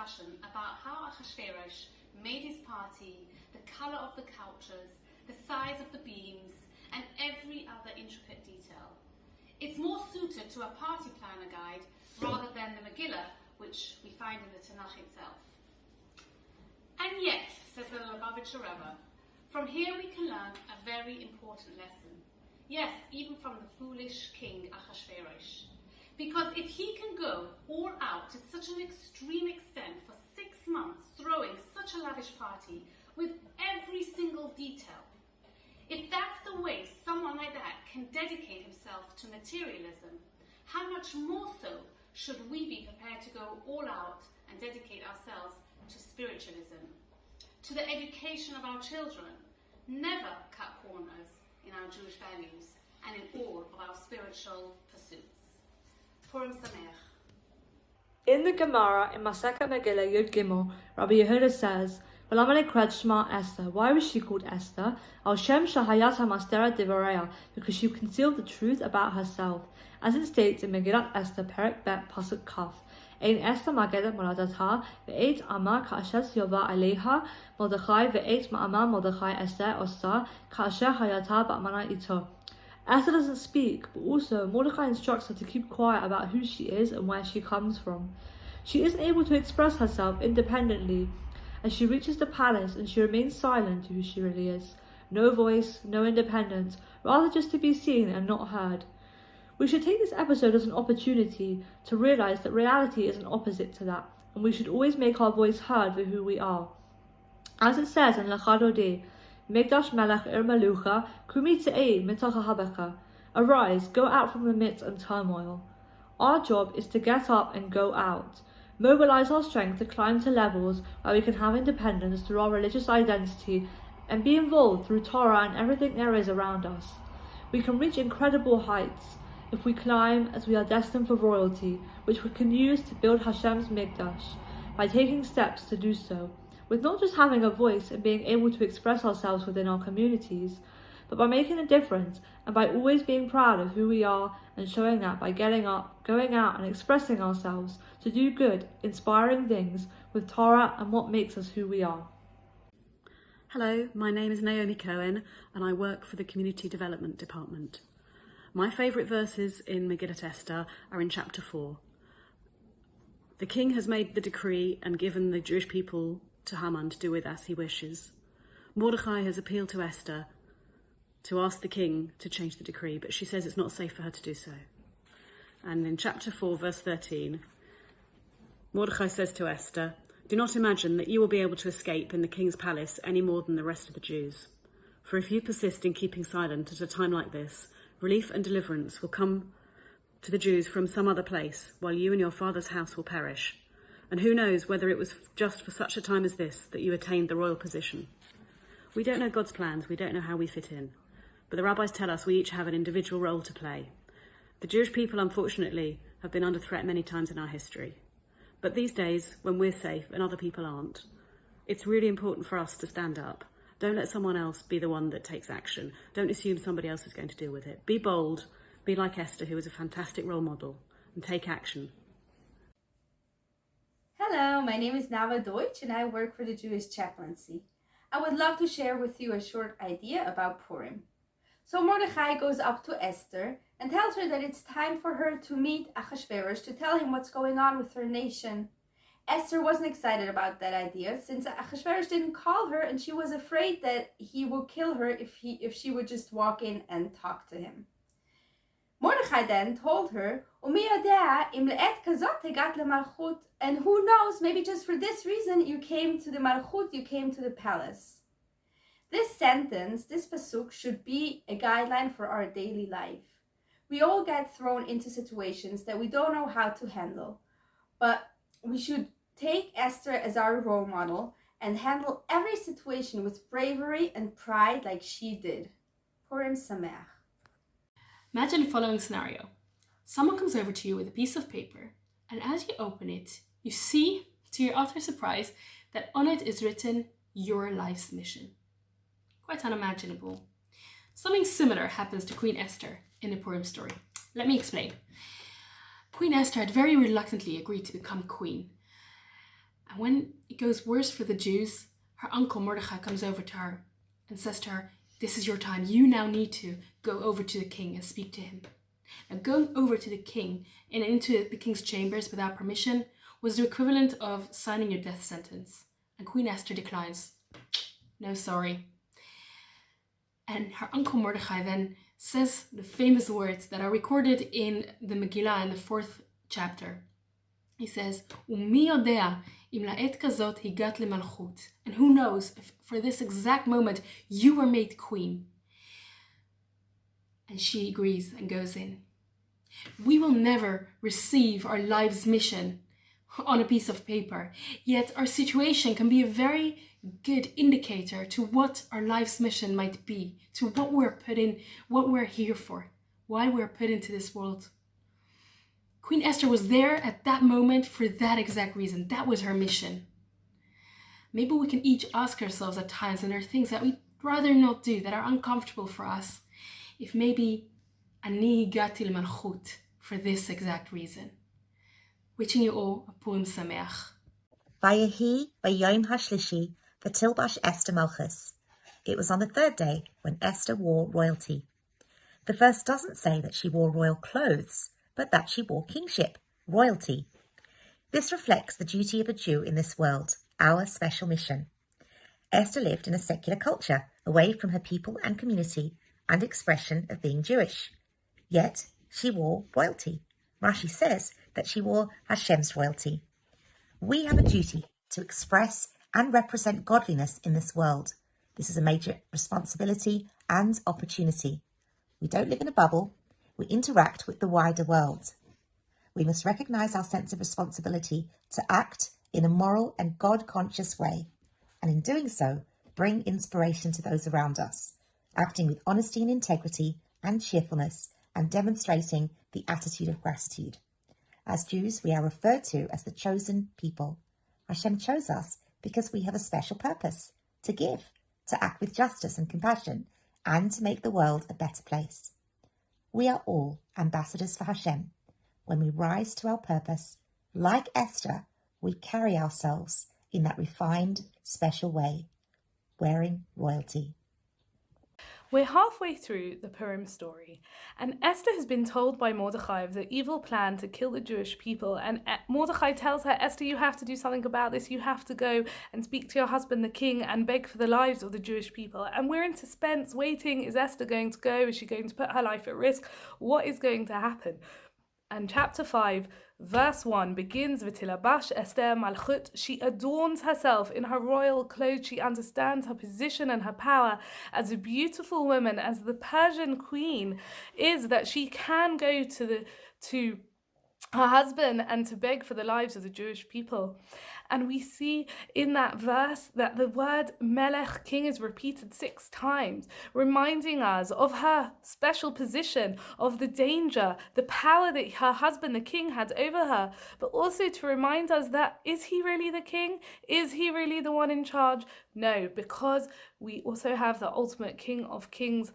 discussion about how Ahasuerus made his party, the colour of the couches, the size of the beams, and every other intricate detail. It's more suited to a party planner guide rather than the Megillah, which we find in the Tanakh itself. And yet, says the Lubavitcher Rebbe, from here we can learn a very important lesson. Yes, even from the foolish king Ahasuerus. Because if he can go all out to such an extreme extent for 6 months, throwing such a lavish party with every single detail, if that's the way someone like that can dedicate himself to materialism, how much more so should we be prepared to go all out and dedicate ourselves to spiritualism, to the education of our children, never cut corners in our Jewish values and in all of our spiritual pursuits. Purim Sameach. In the Gemara in Masechet Megillah Yud Gimel, Rabbi Yehuda says, "V'lama nekrat Shema Esther." Why was she called Esther? Al Shem Shahayat HaMastera Devareya, because she concealed the truth about herself, as it states in Megillat Esther, Perek Bet Pasuk Kaf. Ein Esther magedet moladatha, ve'et amar ka'asher yova aleha Mordechai, ve'et ma'amar Mordechai Esther osa ka'asher hayata ba'mana ito. Esther doesn't speak, but also Mordechai instructs her to keep quiet about who she is and where she comes from. She isn't able to express herself independently as she reaches the palace, and she remains silent to who she really is. No voice, no independence, rather just to be seen and not heard. We should take this episode as an opportunity to realize that reality is an opposite to that, and we should always make our voice heard for who we are. As it says in Lachadodeh, Megdash Melech Melucha, Kumi Te'ei Mitocha Habecha. Arise, go out from the midst and turmoil. Our job is to get up and go out. Mobilize our strength to climb to levels where we can have independence through our religious identity and be involved through Torah and everything there is around us. We can reach incredible heights if we climb as we are destined for royalty, which we can use to build Hashem's Mikdash by taking steps to do so, with not just having a voice and being able to express ourselves within our communities, but by making a difference and by always being proud of who we are and showing that by getting up, going out and expressing ourselves to do good, inspiring things with Torah and what makes us who we are. Hello, my name is Naomi Cohen and I work for the Community Development Department. My favourite verses in Megillat Esther are in chapter 4. The king has made the decree and given the Jewish people to Haman to do with as he wishes. Mordechai has appealed to Esther to ask the king to change the decree, but she says it's not safe for her to do so. And in chapter 4, verse 13, Mordechai says to Esther, "Do not imagine that you will be able to escape in the king's palace any more than the rest of the Jews. For if you persist in keeping silent at a time like this, relief and deliverance will come to the Jews from some other place, while you and your father's house will perish. And who knows whether it was just for such a time as this that you attained the royal position." We don't know God's plans, we don't know how we fit in. But the rabbis tell us we each have an individual role to play. The Jewish people, unfortunately, have been under threat many times in our history. But these days, when we're safe and other people aren't, it's really important for us to stand up. Don't let someone else be the one that takes action. Don't assume somebody else is going to deal with it. Be bold, be like Esther, who is a fantastic role model, and take action. Hello, my name is Nava Deutsch and I work for the Jewish Chaplaincy. I would love to share with you a short idea about Purim. So Mordechai goes up to Esther and tells her that it's time for her to meet Ahasuerus to tell him what's going on with her nation. Esther wasn't excited about that idea since Ahasuerus didn't call her and she was afraid that he would kill her if she would just walk in and talk to him. Mordechai then told her, and who knows, maybe just for this reason you came to the Malchut, you came to the palace. This sentence, this pasuk, should be a guideline for our daily life. We all get thrown into situations that we don't know how to handle, but we should take Esther as our role model and handle every situation with bravery and pride like she did. Purim Sameach. Imagine the following scenario. Someone comes over to you with a piece of paper, and as you open it, you see, to your utter surprise, that on it is written, "Your life's mission." Quite unimaginable. Something similar happens to Queen Esther in the Purim story. Let me explain. Queen Esther had very reluctantly agreed to become queen. And when it goes worse for the Jews, her uncle Mordechai comes over to her and says to her, "This is your time. You now need to go over to the king and speak to him." Now, going over to the king and into the king's chambers without permission was the equivalent of signing your death sentence. And Queen Esther declines. No, sorry. And her uncle Mordechai then says the famous words that are recorded in the Megillah in the 4th chapter. He says, "Umi yodea im la'et kazot higat lemalchut." And who knows if for this exact moment you were made queen. And she agrees and goes in. We will never receive our life's mission on a piece of paper, yet our situation can be a very good indicator to what our life's mission might be, to what we're here for, why we're put into this world. Queen Esther was there at that moment for that exact reason. That was her mission. Maybe we can each ask ourselves at times, and there are things that we'd rather not do, that are uncomfortable for us, if maybe ani higati lemalchut for this exact reason. Wishing you all a Purim Sameach. Vayehi vayom hashlishi v'tilbash Esther Malchus. It was on the 3rd day when Esther wore royalty. The verse doesn't say that she wore royal clothes, but that she wore kingship, royalty. This reflects the duty of a Jew in this world, our special mission. Esther lived in a secular culture, away from her people and community and expression of being Jewish. Yet she wore royalty. Rashi says that she wore Hashem's royalty. We have a duty to express and represent godliness in this world. This is a major responsibility and opportunity. We don't live in a bubble. We interact with the wider world. We must recognize our sense of responsibility to act in a moral and God-conscious way, and in doing so, bring inspiration to those around us, acting with honesty and integrity and cheerfulness, and demonstrating the attitude of gratitude. As Jews, we are referred to as the chosen people. Hashem chose us because we have a special purpose, to give, to act with justice and compassion, and to make the world a better place. We are all ambassadors for Hashem. When we rise to our purpose, like Esther, we carry ourselves in that refined, special way, wearing royalty. We're halfway through the Purim story, and Esther has been told by Mordechai of the evil plan to kill the Jewish people, and Mordechai tells her, "Esther, you have to do something about this. You have to go and speak to your husband, the king, and beg for the lives of the Jewish people." And we're in suspense, waiting. Is Esther going to go? Is she going to put her life at risk? What is going to happen? And chapter 5, verse 1 begins with Tilabash Esther Malchut. She adorns herself in her royal clothes. She understands her position and her power as a beautiful woman, as the Persian queen, is that she can go to her husband and to beg for the lives of the Jewish people. And we see in that verse that the word Melech, king, is repeated 6 times, reminding us of her special position, of the danger, the power that her husband, the king, had over her, but also to remind us that, is he really the king? Is he really the one in charge? No, because we also have the ultimate King of Kings,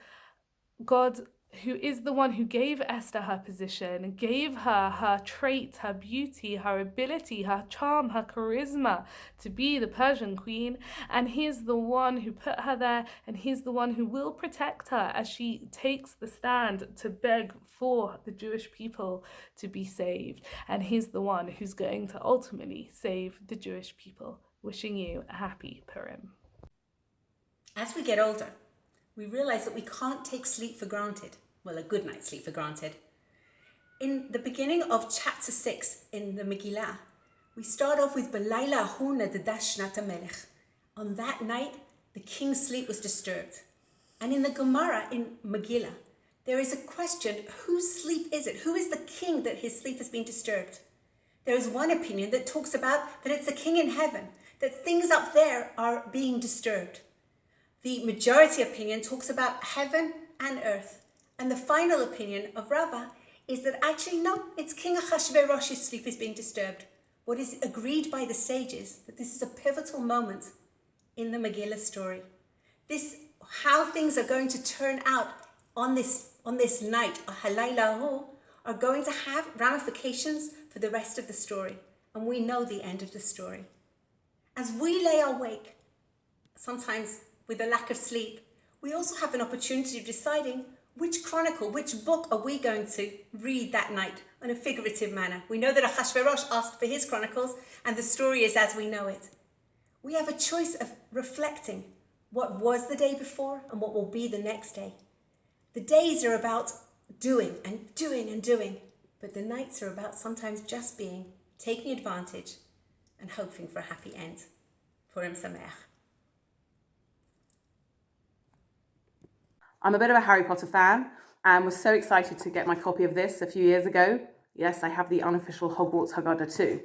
God, who is the one who gave Esther her position, gave her her traits, her beauty, her ability, her charm, her charisma to be the Persian queen. And he's the one who put her there, and he's the one who will protect her as she takes the stand to beg for the Jewish people to be saved. And he's the one who's going to ultimately save the Jewish people. Wishing you a happy Purim. As we get older, we realize that we can't take sleep for granted. Well, a good night's sleep for granted. In the beginning of chapter 6 in the Megillah, we start off with Belayla hu nadash shnat hamelech. On that night, the king's sleep was disturbed. And in the Gemara in Megillah, there is a question, whose sleep is it? Who is the king that his sleep has been disturbed? There is one opinion that talks about that it's the king in heaven, that things up there are being disturbed. The majority opinion talks about heaven and earth. And the final opinion of Rava is that actually, no, it's King Achashverosh's sleep is being disturbed. What is agreed by the sages, that this is a pivotal moment in the Megillah story. This, how things are going to turn out on this night, Halaylahu, are going to have ramifications for the rest of the story. And we know the end of the story. As we lay awake, sometimes with a lack of sleep, we also have an opportunity of deciding which chronicle, which book are we going to read that night in a figurative manner. We know that Ahasuerus asked for his chronicles, and the story is as we know it. We have a choice of reflecting what was the day before and what will be the next day. The days are about doing and doing and doing, but the nights are about sometimes just being, taking advantage and hoping for a happy end. Purim Sameach. I'm a bit of a Harry Potter fan and was so excited to get my copy of this a few years ago. Yes, I have the unofficial Hogwarts Haggadah too.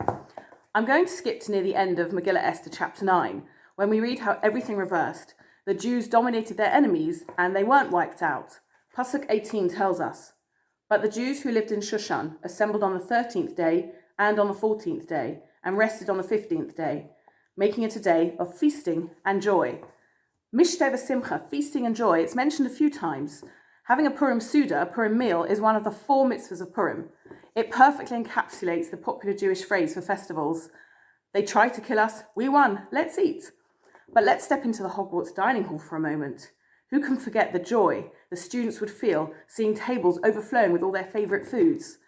I'm going to skip to near the end of Megillah Esther chapter 9, when we read how everything reversed. The Jews dominated their enemies and they weren't wiped out. Pasuk 18 tells us, "But the Jews who lived in Shushan assembled on the 13th day and on the 14th day and rested on the 15th day, making it a day of feasting and joy." Mishteh v'simcha, feasting and joy, it's mentioned a few times. Having a Purim Suda, a Purim meal, is one of the 4 mitzvahs of Purim. It perfectly encapsulates the popular Jewish phrase for festivals. They tried to kill us, we won, let's eat. But let's step into the Hogwarts dining hall for a moment. Who can forget the joy the students would feel seeing tables overflowing with all their favourite foods?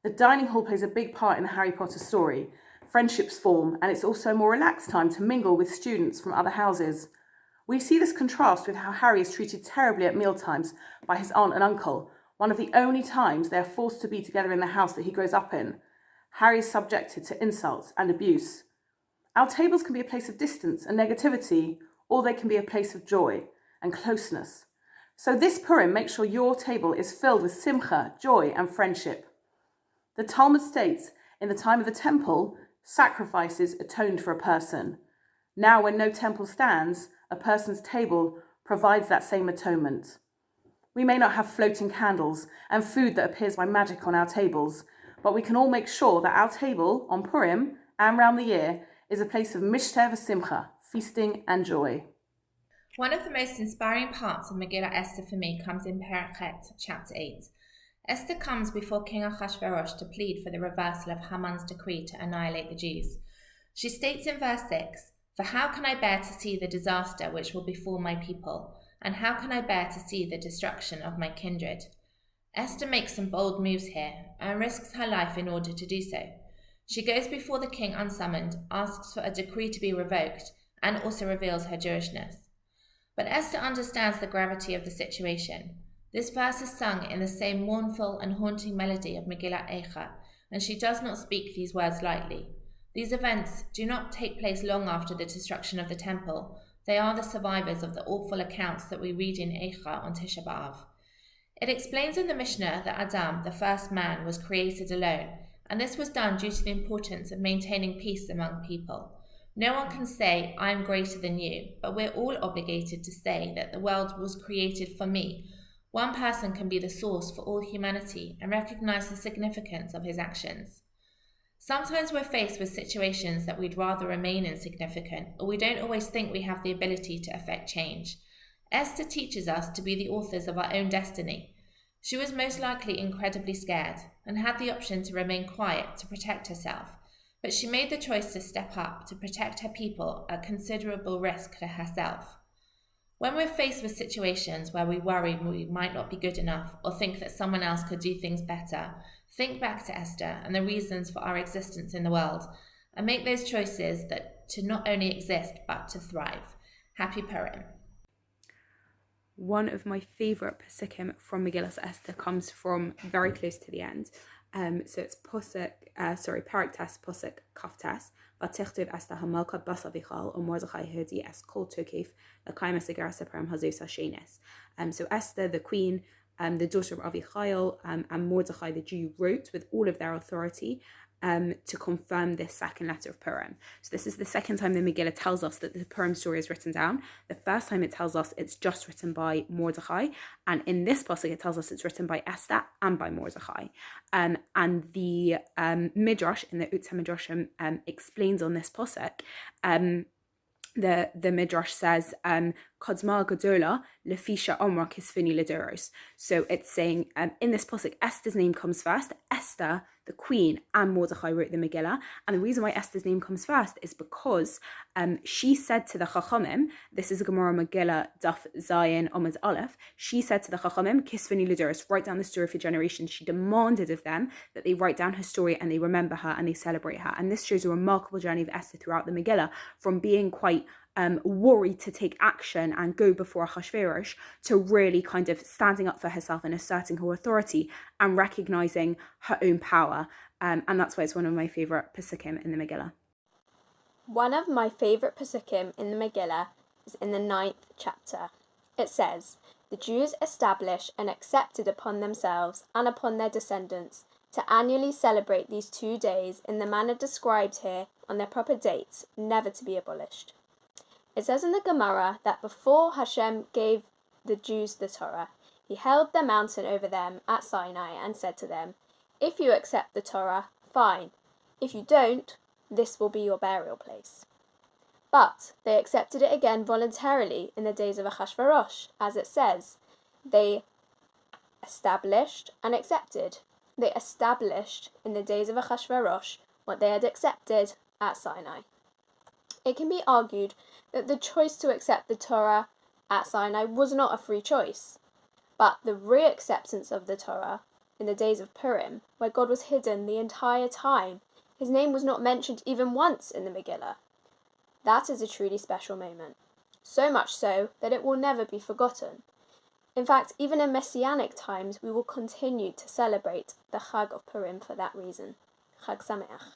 The dining hall plays a big part in the Harry Potter story. Friendships form, and it's also a more relaxed time to mingle with students from other houses. We see this contrast with how Harry is treated terribly at mealtimes by his aunt and uncle, one of the only times they are forced to be together in the house that he grows up in. Harry is subjected to insults and abuse. Our tables can be a place of distance and negativity, or they can be a place of joy and closeness. So this Purim, make sure your table is filled with simcha, joy and friendship. The Talmud states, in the time of the temple, sacrifices atoned for a person. Now when no temple stands, a person's table provides that same atonement. We may not have floating candles and food that appears by magic on our tables, but we can all make sure that our table on Purim and round the year is a place of mishteh v'simcha, feasting and joy. One of the most inspiring parts of Megillah Esther for me comes in Perek Het, chapter 8. Esther comes before King Ahasuerus to plead for the reversal of Haman's decree to annihilate the Jews. She states in verse 6, "For how can I bear to see the disaster which will befall my people? And how can I bear to see the destruction of my kindred?" Esther makes some bold moves here and risks her life in order to do so. She goes before the king unsummoned, asks for a decree to be revoked, and also reveals her Jewishness. But Esther understands the gravity of the situation. This verse is sung in the same mournful and haunting melody of Megillah Eicha, and she does not speak these words lightly. These events do not take place long after the destruction of the temple. They are the survivors of the awful accounts that we read in Eicha on Tisha B'Av. It explains in the Mishnah that Adam, the first man, was created alone, and this was done due to the importance of maintaining peace among people. No one can say, "I am greater than you," but we're all obligated to say that the world was created for me. One person can be the source for all humanity and recognize the significance of his actions. Sometimes we're faced with situations that we'd rather remain insignificant, or we don't always think we have the ability to affect change. Esther teaches us to be the authors of our own destiny. She was most likely incredibly scared and had the option to remain quiet to protect herself, but she made the choice to step up to protect her people at considerable risk to herself. When we're faced with situations where we worry we might not be good enough or think that someone else could do things better, think back to Esther and the reasons for our existence in the world, and make those choices that to not only exist but to thrive. Happy Purim. One of my favourite pasukim from Megillah Esther comes from very close to the end. So it's Perek Tes Pasuk Kaf Tes. V'tichtuv Esther hamalka bas Avichal u'Mordechai hodi es kol tokef l'kayim es igeras Purim hazos hashenes. So Esther, the queen, the daughter of Avichal, and Mordechai the Jew wrote with all of their authority to confirm this second letter of Purim. So this is the second time the Megillah tells us that the Purim story is written down. The first time it tells us it's just written by Mordechai, and in this pasuk it tells us it's written by Esther and by Mordechai. And the Midrash in the Utsa Midrashim explains on this pasuk. The Midrash says, Kodma Gadola Lefisha Omra Kisfini Ledoros. So it's saying in this pasuk, Esther's name comes first. Esther, the queen, and Mordechai wrote the Megillah. And the reason why Esther's name comes first is because she said to the Chachamim, this is a Gemara Megillah, Daf Zayin Omid Aleph, she said to the Chachamim, Kisveni Luduris, write down the story for generations. She demanded of them that they write down her story and they remember her and they celebrate her. And this shows a remarkable journey of Esther throughout the Megillah, from being quite worried to take action and go before Achashverosh, to really kind of standing up for herself and asserting her authority and recognizing her own power. And that's why it's one of my favourite Pesukim in the Megillah. One of my favourite Pesukim in the Megillah is in the 9th chapter. It says, "The Jews established and accepted upon themselves and upon their descendants to annually celebrate these 2 days in the manner described here on their proper dates, never to be abolished." It says in the Gemara that before Hashem gave the Jews the Torah, he held the mountain over them at Sinai and said to them, "If you accept the Torah, fine. If you don't, this will be your burial place." But they accepted it again voluntarily in the days of Achashverosh, as it says. They established and accepted. They established in the days of Achashverosh what they had accepted at Sinai. It can be argued that the choice to accept the Torah at Sinai was not a free choice, but the re-acceptance of the Torah in the days of Purim, where God was hidden the entire time, his name was not mentioned even once in the Megillah. That is a truly special moment, so much so that it will never be forgotten. In fact, even in Messianic times, we will continue to celebrate the Chag of Purim for that reason. Chag Sameach.